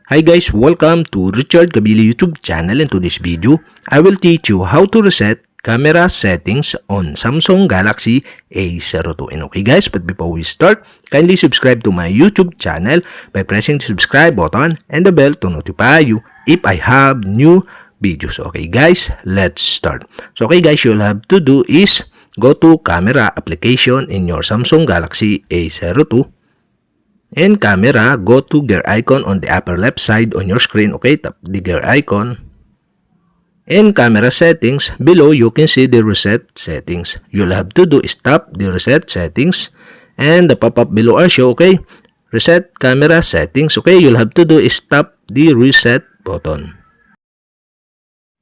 Hi guys, welcome to Richard Cabile YouTube channel. In today's video, I will teach you how to reset camera settings on Samsung Galaxy A02. And okay guys, but before we start, kindly subscribe to my YouTube channel by pressing the subscribe button and the bell to notify you if I have new videos. Okay guys, let's start. So okay guys, you'll have to do is go to camera application in your Samsung Galaxy A02. In camera, go to gear icon on the upper left side on your screen. Okay, tap the gear icon. In camera settings, below you can see the reset settings. You'll have to do is tap the reset settings and the pop-up below are show. Okay, reset camera settings. Okay, you'll have to do is tap the reset button.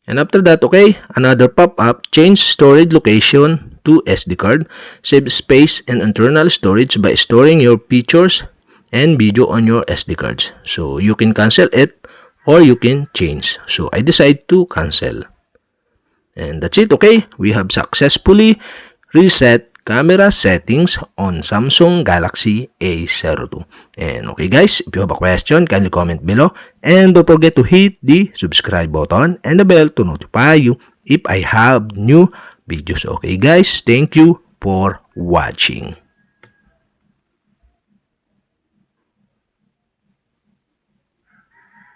And after that, okay, another pop-up, change storage location to SD card. Save space and internal storage by storing your pictures and video on your SD cards. So you can cancel it or you can change. So I decide to cancel. And that's it. Okay, we have successfully reset camera settings on Samsung Galaxy A02. And okay guys, if you have a question, kindly comment below. And don't forget to hit the subscribe button and the bell to notify you if I have new videos. Okay guys, thank you for watching.